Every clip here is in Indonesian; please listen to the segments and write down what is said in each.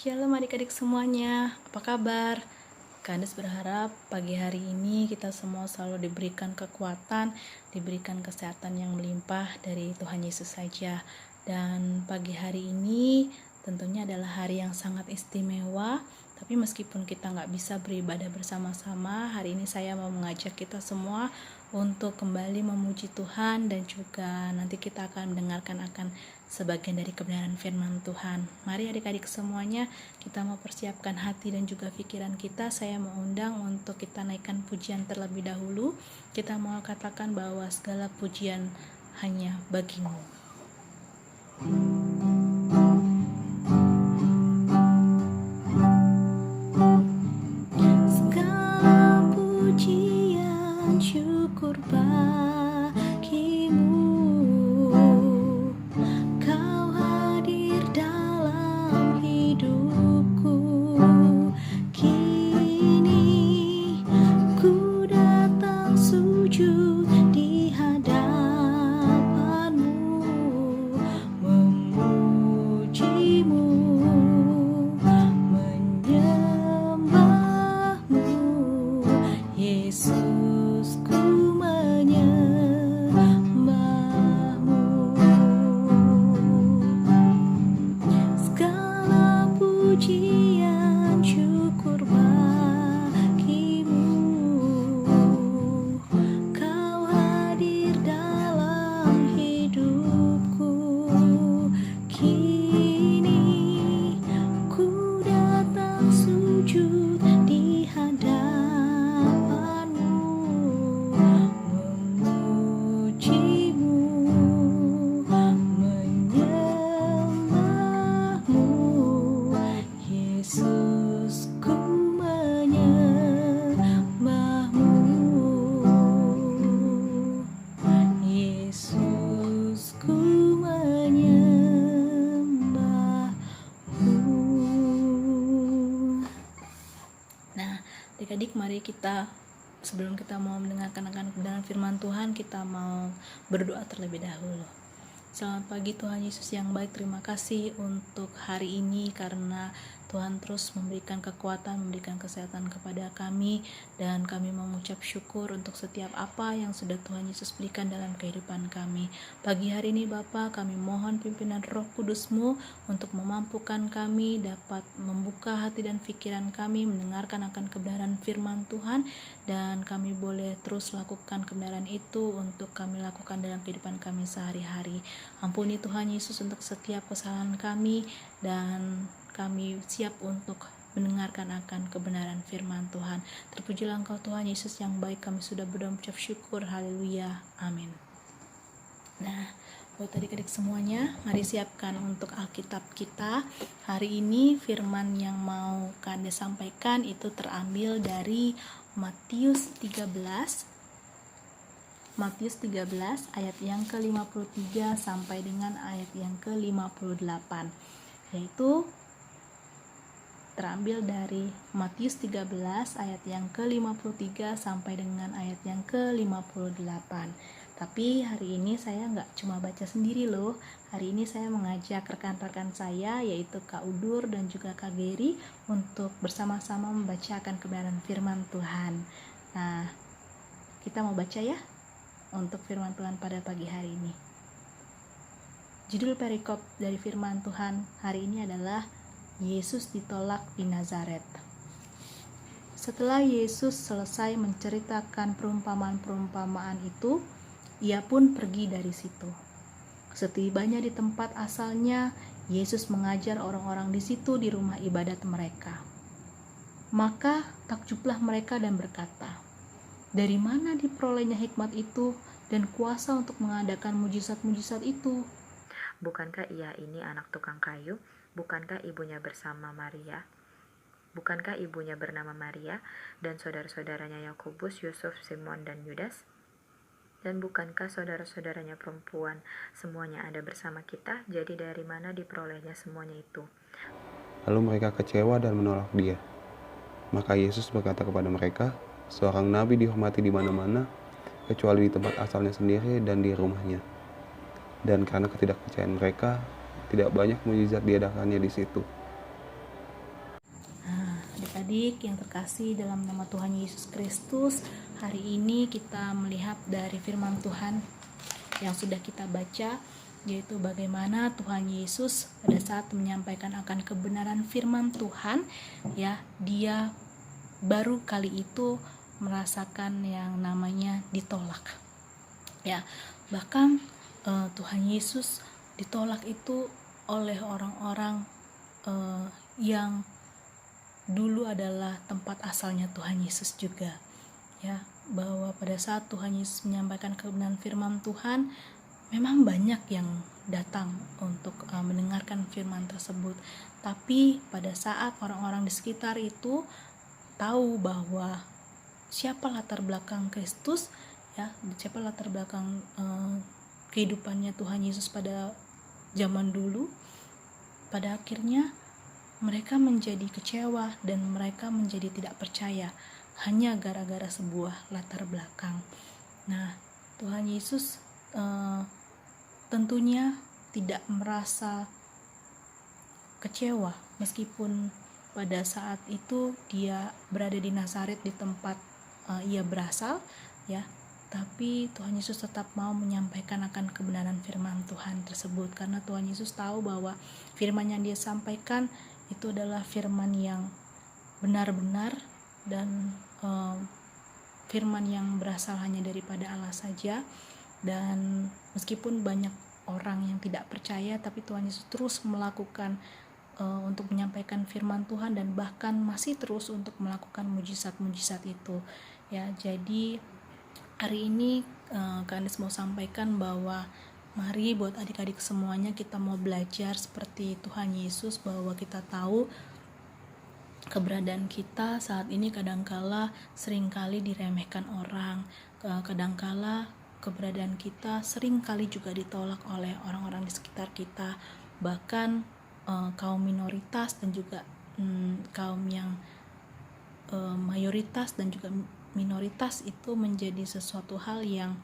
Shalom adik-adik semuanya, apa kabar? Kandes berharap pagi hari ini kita semua selalu diberikan kekuatan, diberikan kesehatan yang melimpah dari Tuhan Yesus saja. Dan pagi hari ini tentunya adalah hari yang sangat istimewa. Tapi meskipun kita nggak bisa beribadah bersama-sama, hari ini saya mau mengajak kita semua untuk kembali memuji Tuhan, dan juga nanti kita akan mendengarkan akan sebagian dari kebenaran firman Tuhan. Mari adik-adik semuanya, kita mau persiapkan hati dan juga pikiran kita. Saya mau undang untuk kita naikkan pujian terlebih dahulu. Kita mau katakan bahwa segala pujian hanya bagimu. Segala pujian syukur bagimu, Kau hadir dalam hidupku. Kini ku datang sujud di hadapanmu, memujimu, menyembahmu. Yesus, ku menyembahmu. Segala pujian syukur bagimu, Kau hadir dalam hidupku. Kini ku datang sujud di hadapanmu, memujimu, menyembahmu. Yesus, ku menyembahmu. Yesus, ku menyembahmu. Nah, adik-adik, mari kita sebelum kita mau mendengarkan akan kebenaran firman Tuhan, kita mau berdoa terlebih dahulu. Selamat pagi Tuhan Yesus yang baik, terima kasih untuk hari ini karena Tuhan terus memberikan kekuatan, memberikan kesehatan kepada kami, dan kami mengucap syukur untuk setiap apa yang sudah Tuhan Yesus berikan dalam kehidupan kami. Pagi hari ini Bapa, kami mohon pimpinan Roh Kudus-Mu untuk memampukan kami dapat membuka hati dan pikiran kami, mendengarkan akan kebenaran firman Tuhan, dan kami boleh terus lakukan kebenaran itu untuk kami lakukan dalam kehidupan kami sehari-hari. Ampuni Tuhan Yesus untuk setiap kesalahan kami, dan kami siap untuk mendengarkan akan kebenaran firman Tuhan. Terpujilah Engkau Tuhan Yesus yang baik, kami sudah berdoa mengucap syukur. Haleluya, amin. Nah, buat adik-adik semuanya, mari siapkan untuk Alkitab kita. Hari ini firman yang mau Kandes sampaikan itu terambil dari Matius 13 ayat yang ke-53 sampai dengan ayat yang ke-58, yaitu terambil dari Matius 13 ayat yang ke-53 sampai dengan ayat yang ke-58. Tapi hari ini saya nggak cuma baca sendiri loh. Hari ini saya mengajak rekan-rekan saya, yaitu Kak Udur dan juga Kak Geri, untuk bersama-sama membacakan kebenaran firman Tuhan. Nah, kita mau baca ya untuk firman Tuhan pada pagi hari ini. Judul perikop dari firman Tuhan hari ini adalah Yesus ditolak di Nazaret. Setelah Yesus selesai menceritakan perumpamaan-perumpamaan itu, ia pun pergi dari situ. Setibanya di tempat asalnya, Yesus mengajar orang-orang di situ di rumah ibadat mereka. Maka takjublah mereka dan berkata, "Dari mana diperolehnya hikmat itu dan kuasa untuk mengadakan mujizat-mujizat itu? Bukankah ia ini anak tukang kayu? Bukankah ibunya bersama Maria? Bukankah ibunya bernama Maria dan saudara-saudaranya Yakobus, Yusuf, Simon, dan Yudas? Dan bukankah saudara-saudaranya perempuan semuanya ada bersama kita? Jadi dari mana diperolehnya semuanya itu?" Lalu mereka kecewa dan menolak dia. Maka Yesus berkata kepada mereka, "Seorang nabi dihormati di mana-mana, kecuali di tempat asalnya sendiri dan di rumahnya." Dan karena ketidakpercayaan mereka, tidak banyak mujizat diadakannya di situ. adik-adik yang terkasih dalam nama Tuhan Yesus Kristus, hari ini kita melihat dari firman Tuhan yang sudah kita baca, yaitu bagaimana Tuhan Yesus pada saat menyampaikan akan kebenaran firman Tuhan, ya, dia baru kali itu merasakan yang namanya ditolak. Ya, bahkan Tuhan Yesus ditolak itu oleh orang-orang yang dulu adalah tempat asalnya Tuhan Yesus juga, ya, bahwa pada saat Tuhan Yesus menyampaikan kebenaran firman Tuhan, memang banyak yang datang untuk mendengarkan firman tersebut. Tapi pada saat orang-orang di sekitar itu tahu bahwa siapa latar belakang Kristus, ya, siapa latar belakang kehidupannya Tuhan Yesus pada zaman dulu, pada akhirnya mereka menjadi kecewa dan mereka menjadi tidak percaya hanya gara-gara sebuah latar belakang. Nah, Tuhan Yesus tentunya tidak merasa kecewa meskipun pada saat itu dia berada di Nazaret, di tempat ia berasal, ya. Tapi Tuhan Yesus tetap mau menyampaikan akan kebenaran firman Tuhan tersebut, karena Tuhan Yesus tahu bahwa firman yang dia sampaikan itu adalah firman yang benar-benar dan firman yang berasal hanya daripada Allah saja. Dan meskipun banyak orang yang tidak percaya, tapi Tuhan Yesus terus melakukan untuk menyampaikan firman Tuhan dan bahkan masih terus untuk melakukan mujizat-mujizat itu, ya. Jadi hari ini Kak Anies mau sampaikan bahwa mari buat adik-adik semuanya kita mau belajar seperti Tuhan Yesus, bahwa kita tahu keberadaan kita saat ini kadangkala seringkali diremehkan orang, kadangkala keberadaan kita seringkali juga ditolak oleh orang-orang di sekitar kita, bahkan kaum minoritas dan juga kaum yang mayoritas dan juga minoritas itu menjadi sesuatu hal yang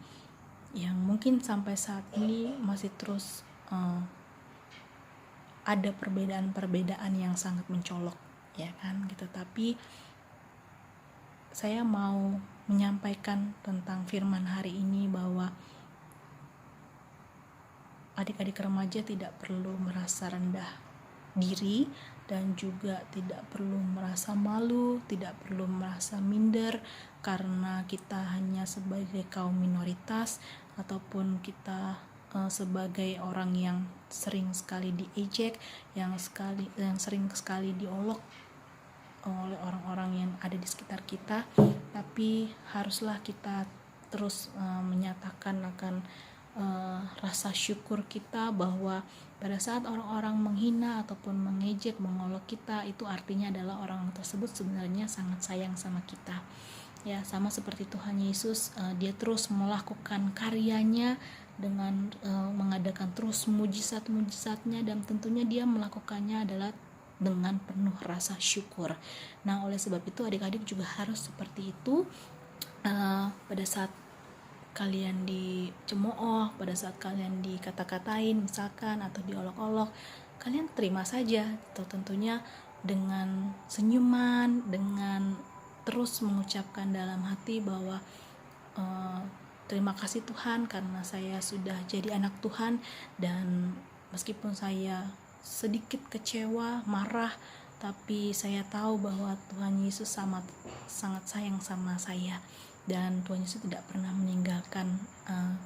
mungkin sampai saat ini masih terus ada perbedaan-perbedaan yang sangat mencolok, ya kan gitu. Tapi saya mau menyampaikan tentang firman hari ini bahwa adik-adik remaja tidak perlu merasa rendah diri dan juga tidak perlu merasa malu, tidak perlu merasa minder karena kita hanya sebagai kaum minoritas ataupun kita sebagai orang yang sering sekali diejek, yang sering sekali diolok oleh orang-orang yang ada di sekitar kita. Tapi haruslah kita terus menyatakan akan rasa syukur kita bahwa pada saat orang-orang menghina ataupun mengejek, mengolok kita, itu artinya adalah orang tersebut sebenarnya sangat sayang sama kita, ya. Sama seperti Tuhan Yesus, dia terus melakukan karyanya dengan mengadakan terus mujizat-mujizatnya, dan tentunya dia melakukannya adalah dengan penuh rasa syukur. Nah, oleh sebab itu adik-adik juga harus seperti itu. Pada saat kalian dicemooh, pada saat kalian dikata-katain misalkan atau diolok-olok, kalian terima saja, atau tentunya dengan senyuman, dengan terus mengucapkan dalam hati bahwa terima kasih Tuhan karena saya sudah jadi anak Tuhan, dan meskipun saya sedikit kecewa, marah, tapi saya tahu bahwa Tuhan Yesus sangat sayang sama saya, dan Tuhan Yesus tidak pernah meninggalkan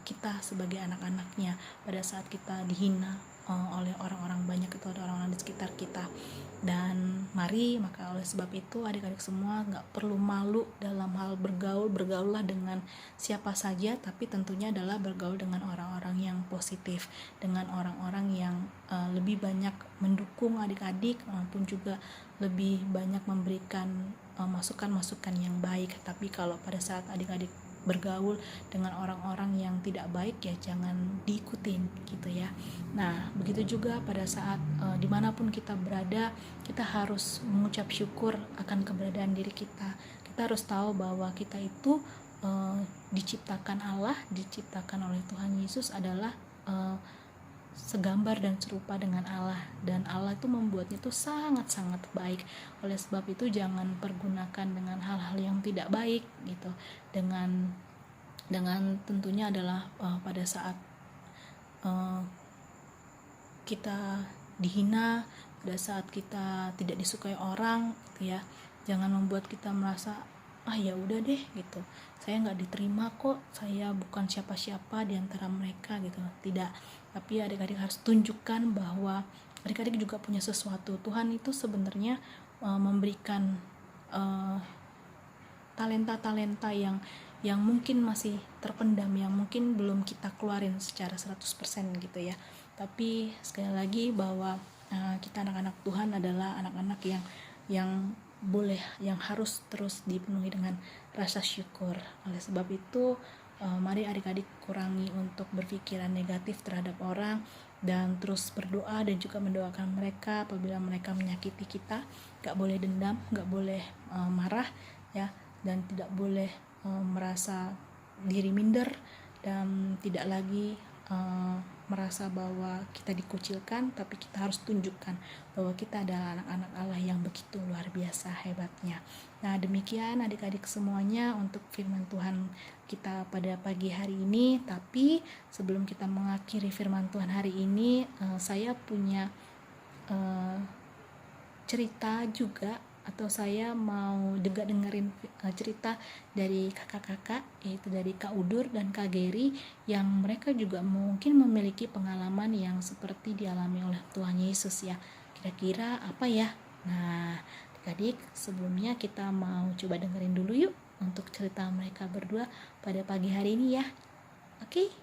kita sebagai anak-anaknya pada saat kita dihina oleh orang-orang banyak atau orang-orang di sekitar kita. Dan mari, maka oleh sebab itu adik-adik semua gak perlu malu dalam hal bergaullah dengan siapa saja, tapi tentunya adalah bergaul dengan orang-orang yang positif, dengan orang-orang yang lebih banyak mendukung adik-adik maupun juga lebih banyak memberikan masukan-masukan yang baik. Tapi kalau pada saat adik-adik bergaul dengan orang-orang yang tidak baik, ya jangan diikutin gitu ya. Nah, begitu juga pada saat dimanapun kita berada, kita harus mengucap syukur akan keberadaan diri kita. Kita harus tahu bahwa kita itu diciptakan Allah, diciptakan oleh Tuhan Yesus adalah segambar dan serupa dengan Allah, dan Allah itu membuatnya itu sangat-sangat baik. Oleh sebab itu jangan pergunakan dengan hal-hal yang tidak baik gitu, dengan tentunya adalah pada saat kita dihina, pada saat kita tidak disukai orang gitu ya, jangan membuat kita merasa ya udah deh gitu, saya nggak diterima kok, saya bukan siapa-siapa di antara mereka gitu. Tidak, tapi adik-adik harus tunjukkan bahwa adik-adik juga punya sesuatu. Tuhan itu sebenarnya memberikan talenta-talenta yang mungkin masih terpendam, yang mungkin belum kita keluarin secara 100% gitu ya. Tapi sekali lagi bahwa kita anak-anak Tuhan adalah anak-anak yang boleh, yang harus terus dipenuhi dengan rasa syukur. Oleh sebab itu mari adik-adik kurangi untuk berpikiran negatif terhadap orang, dan terus berdoa dan juga mendoakan mereka apabila mereka menyakiti kita. Gak boleh dendam, gak boleh marah ya, dan tidak boleh merasa diri minder, dan tidak lagi merasa bahwa kita dikucilkan, tapi kita harus tunjukkan bahwa kita adalah anak-anak Allah yang begitu luar biasa hebatnya. Nah, demikian adik-adik semuanya untuk firman Tuhan kita pada pagi hari ini. Tapi sebelum kita mengakhiri firman Tuhan hari ini, saya punya cerita juga, atau saya mau juga dengerin cerita dari kakak-kakak, yaitu dari Kak Udur dan Kak Geri, yang mereka juga mungkin memiliki pengalaman yang seperti dialami oleh Tuhan Yesus ya. Kira-kira apa ya? Nah, adik-adik, sebelumnya kita mau coba dengerin dulu yuk untuk cerita mereka berdua pada pagi hari ini ya. Oke?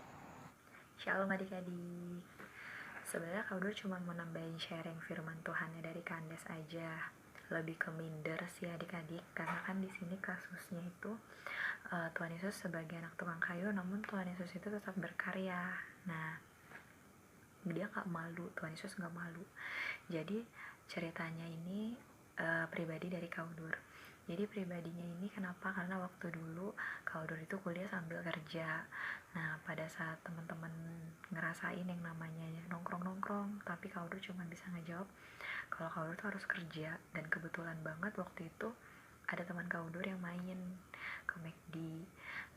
Shalom adik-adik. Sebenarnya Kak Udur cuma mau nambahin sharing firman Tuhannya dari Kandas aja. Lebih ke minder sih adik-adik, karena kan di sini kasusnya itu Tuhan Yesus sebagai anak tukang kayu, namun Tuhan Yesus itu tetap berkarya. Nah, dia gak malu, Tuhan Yesus gak malu. Jadi ceritanya ini pribadi dari Kak Udur. Jadi pribadinya ini kenapa? Karena waktu dulu Kak Udur itu kuliah sambil kerja. Nah, pada saat teman-teman ngerasain yang namanya nongkrong-nongkrong, tapi Kak Udur cuma bisa ngejawab kalau Kak Udur tuh harus kerja. Dan kebetulan banget waktu itu ada teman Kak Udur yang main ke McD.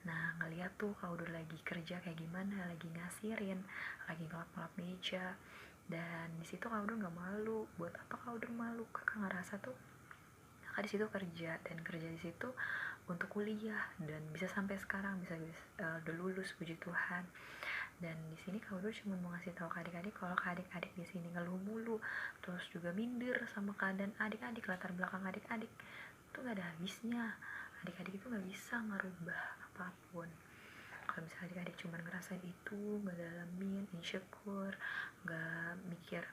Nah, ngeliat tuh Kak Udur lagi kerja kayak gimana, lagi ngasirin, lagi ngelap-ngelap meja. Dan di situ Kak Udur nggak malu. Buat apa Kak Udur malu? Kakak ngerasa tuh kakak di situ kerja, dan kerja di situ untuk kuliah, dan bisa sampai sekarang bisa udah lulus, puji Tuhan. Dan di sini Kak Udur cuma mau ngasih tahu ke adik-adik kalau adik-adik di sini ngeluh mulu, terus juga minder sama keadaan adik-adik, latar belakang adik-adik itu nggak ada habisnya. Adik-adik itu nggak bisa ngerubah apapun. Kalau misalnya adik-adik cuma ngerasain itu, nggak dalamin, insecure, nggak mikir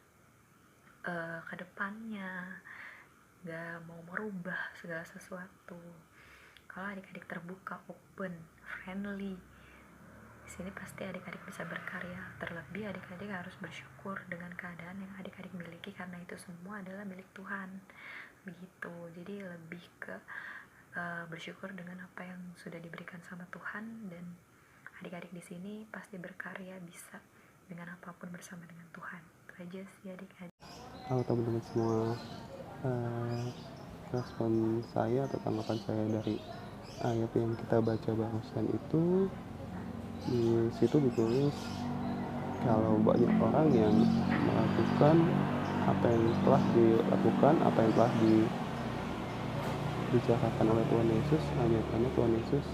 ke depannya, nggak mau merubah segala sesuatu. Kalau adik-adik terbuka, open, friendly, di sini pasti adik-adik bisa berkarya. Terlebih adik-adik harus bersyukur dengan keadaan yang adik-adik miliki, karena itu semua adalah milik Tuhan. Begitu. Jadi lebih ke bersyukur dengan apa yang sudah diberikan sama Tuhan, dan adik-adik di sini pasti berkarya bisa dengan apapun bersama dengan Tuhan. Itu aja sih adik-adik. Halo teman-teman semua, respon saya atau tanggapan saya dari ayat yang kita baca barusan itu, di situ ditulis kalau banyak orang yang melakukan apa yang telah dilakukan, apa yang telah dibicarakan oleh Tuhan Yesus, hanya karena Tuhan Yesus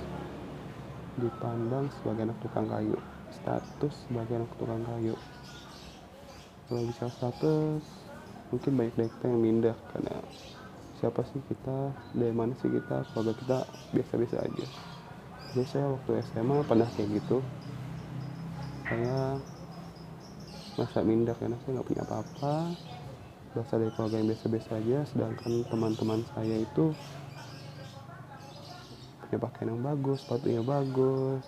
dipandang sebagai anak tukang kayu, status sebagai anak tukang kayu. Kalau bisa status, mungkin banyak dari kita yang minder karena siapa sih kita, dari mana sih kita, keluarga kita biasa-biasa aja. Jadi saya waktu SMA pernah kayak gitu, saya merasa minder karena saya nggak punya apa-apa, berasal dari keluarga yang biasa-biasa aja, sedangkan teman-teman saya itu punya pakaian yang bagus, sepatunya bagus,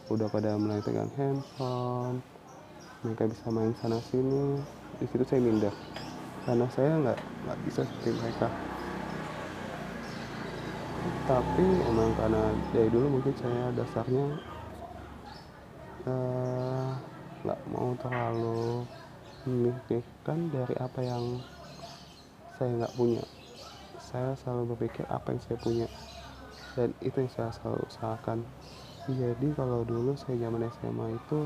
udah pada mulai pegang handphone, mereka bisa main sana sini. Di situ saya minder karena saya nggak bisa seperti mereka. Tapi emang karena dari dulu mungkin saya dasarnya nggak mau terlalu memikirkan dari apa yang saya nggak punya. Saya selalu berpikir apa yang saya punya, dan itu yang saya selalu usahakan. Jadi kalau dulu saya zaman SMA itu,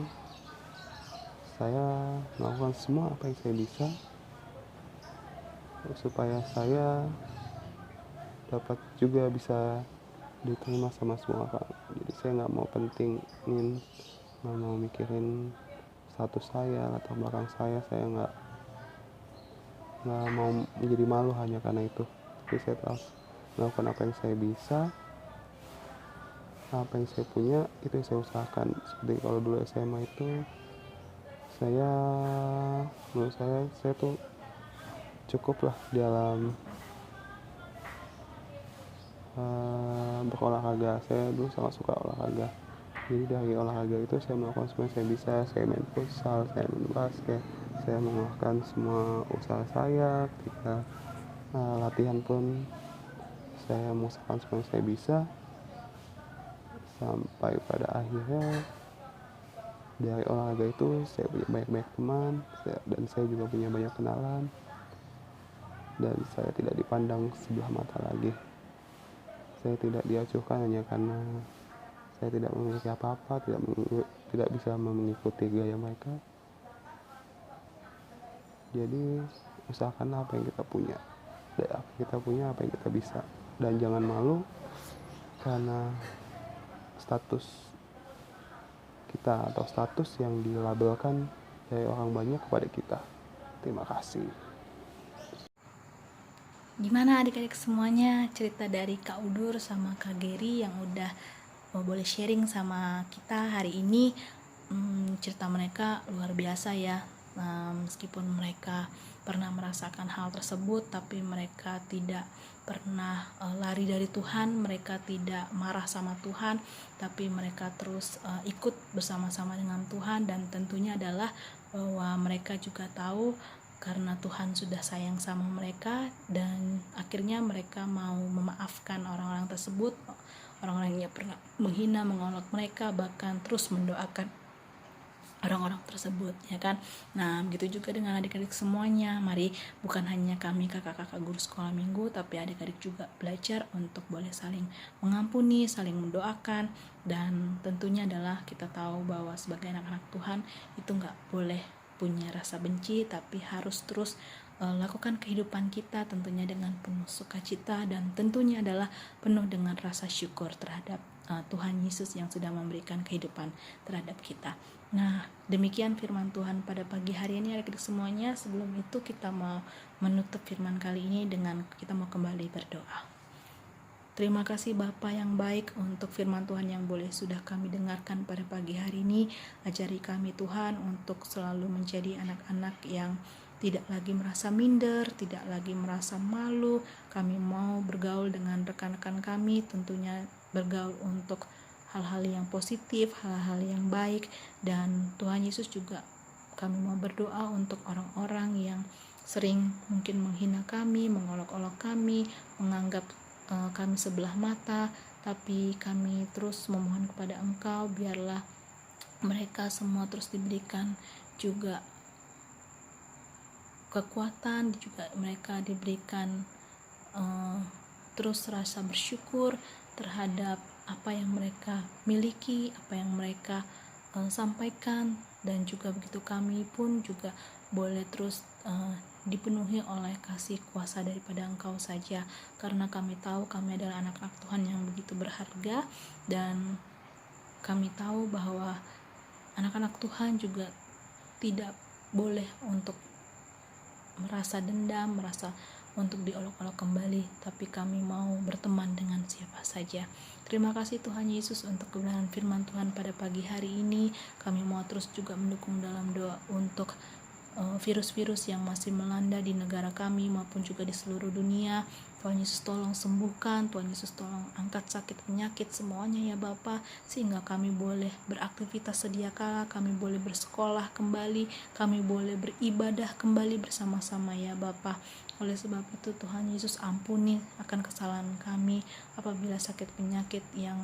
saya melakukan semua apa yang saya bisa supaya saya dapat juga bisa diterima sama semua orang. Jadi saya nggak mau pentingin, nggak mau mikirin status saya, latar belakang saya nggak mau menjadi malu hanya karena itu. Jadi saya terus melakukan apa yang saya bisa, apa yang saya punya, itu yang saya usahakan. Seperti kalau dulu SMA itu, menurut saya tuh cukup lah dalam berolahraga. Saya dulu sangat suka olahraga. Jadi dari olahraga itu saya melakukan semua yang saya bisa. Saya main futsal, saya main basket, saya mengeluarkan semua usaha saya. Ketika latihan pun saya mengusahakan semua yang saya bisa, sampai pada akhirnya dari olahraga itu saya punya banyak teman, dan saya juga punya banyak kenalan, dan saya tidak dipandang sebelah mata lagi. Saya tidak diacuhkan hanya karena saya tidak memiliki apa-apa, tidak bisa mengikuti gaya mereka. Jadi usahakanlah apa yang kita punya, apa yang kita bisa, dan jangan malu karena status kita atau status yang dilabelkan dari orang banyak kepada kita. Terima kasih. Gimana adik-adik semuanya, cerita dari Kak Udur sama Kak Geri yang udah boleh sharing sama kita hari ini. Cerita mereka luar biasa ya. Meskipun mereka pernah merasakan hal tersebut, tapi mereka tidak pernah lari dari Tuhan, mereka tidak marah sama Tuhan, tapi mereka terus ikut bersama-sama dengan Tuhan. Dan tentunya adalah bahwa mereka juga tahu karena Tuhan sudah sayang sama mereka, dan akhirnya mereka mau memaafkan orang-orang tersebut, orang-orang yang pernah menghina, mengolok mereka, bahkan terus mendoakan orang-orang tersebut, ya kan. Nah, begitu juga dengan adik-adik semuanya. Mari, bukan hanya kami kakak-kakak guru sekolah minggu, tapi adik-adik juga belajar untuk boleh saling mengampuni, saling mendoakan. Dan tentunya adalah kita tahu bahwa sebagai anak-anak Tuhan itu nggak boleh punya rasa benci, tapi harus terus lakukan kehidupan kita tentunya dengan penuh sukacita, dan tentunya adalah penuh dengan rasa syukur terhadap Tuhan Yesus yang sudah memberikan kehidupan terhadap kita. Nah, demikian firman Tuhan pada pagi hari ini adik-adik semuanya. Sebelum itu kita mau menutup firman kali ini dengan kita mau kembali berdoa. Terima kasih Bapa yang baik untuk firman Tuhan yang boleh sudah kami dengarkan pada pagi hari ini. Ajari kami Tuhan untuk selalu menjadi anak-anak yang tidak lagi merasa minder, tidak lagi merasa malu. Kami mau bergaul dengan rekan-rekan kami, tentunya bergaul untuk hal-hal yang positif, hal-hal yang baik. Dan Tuhan Yesus juga kami mau berdoa untuk orang-orang yang sering mungkin menghina kami, mengolok-olok kami, menganggap kami sebelah mata, tapi kami terus memohon kepada Engkau, biarlah mereka semua terus diberikan juga kekuatan, juga mereka diberikan terus rasa bersyukur terhadap apa yang mereka miliki, apa yang mereka sampaikan. Dan juga begitu kami pun juga boleh terus dipenuhi oleh kasih kuasa daripada Engkau saja, karena kami tahu kami adalah anak-anak Tuhan yang begitu berharga, dan kami tahu bahwa anak-anak Tuhan juga tidak boleh untuk merasa dendam, merasa untuk diolok-olok kembali, tapi kami mau berteman dengan siapa saja. Terima kasih Tuhan Yesus untuk kebenaran firman Tuhan pada pagi hari ini. Kami mau terus juga mendukung dalam doa untuk virus-virus yang masih melanda di negara kami maupun juga di seluruh dunia. Tuhan Yesus tolong sembuhkan, Tuhan Yesus tolong angkat sakit penyakit semuanya ya Bapa, sehingga kami boleh beraktivitas sedia kala, kami boleh bersekolah kembali, kami boleh beribadah kembali bersama-sama ya Bapa. Oleh sebab itu Tuhan Yesus ampuni akan kesalahan kami apabila sakit penyakit yang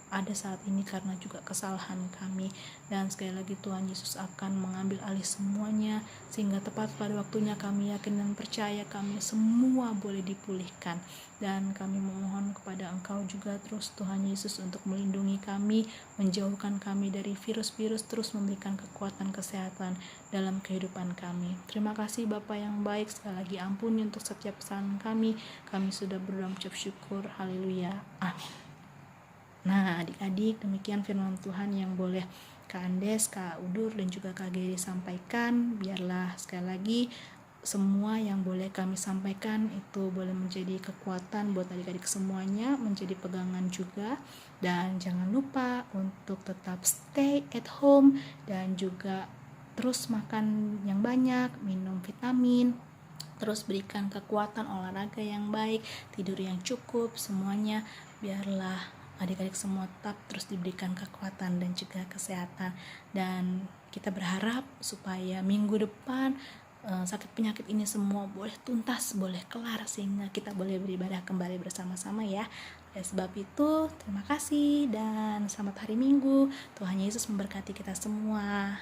ada saat ini karena juga kesalahan kami. Dan sekali lagi Tuhan Yesus akan mengambil alih semuanya, sehingga tepat pada waktunya kami yakin dan percaya kami semua boleh dipulihkan. Dan kami memohon kepada Engkau juga terus Tuhan Yesus untuk melindungi kami, menjauhkan kami dari virus-virus, terus memberikan kekuatan kesehatan dalam kehidupan kami. Terima kasih Bapa yang baik, sekali lagi ampuni untuk setiap kesalahan kami sudah berdoa mengucap syukur, haleluya, amin. Nah adik-adik, demikian firman Tuhan yang boleh Kak Andes, Kak Udur, dan juga Kak Geri sampaikan. Biarlah sekali lagi semua yang boleh kami sampaikan itu boleh menjadi kekuatan buat adik-adik semuanya, menjadi pegangan juga. Dan jangan lupa untuk tetap stay at home dan juga terus makan yang banyak, minum vitamin, terus berikan kekuatan, olahraga yang baik, tidur yang cukup, semuanya biarlah adik-adik semua tetap terus diberikan kekuatan dan juga kesehatan. Dan kita berharap supaya minggu depan sakit penyakit ini semua boleh tuntas, boleh kelar, sehingga kita boleh beribadah kembali bersama-sama ya. Oleh sebab itu, terima kasih dan selamat hari Minggu. Tuhan Yesus memberkati kita semua.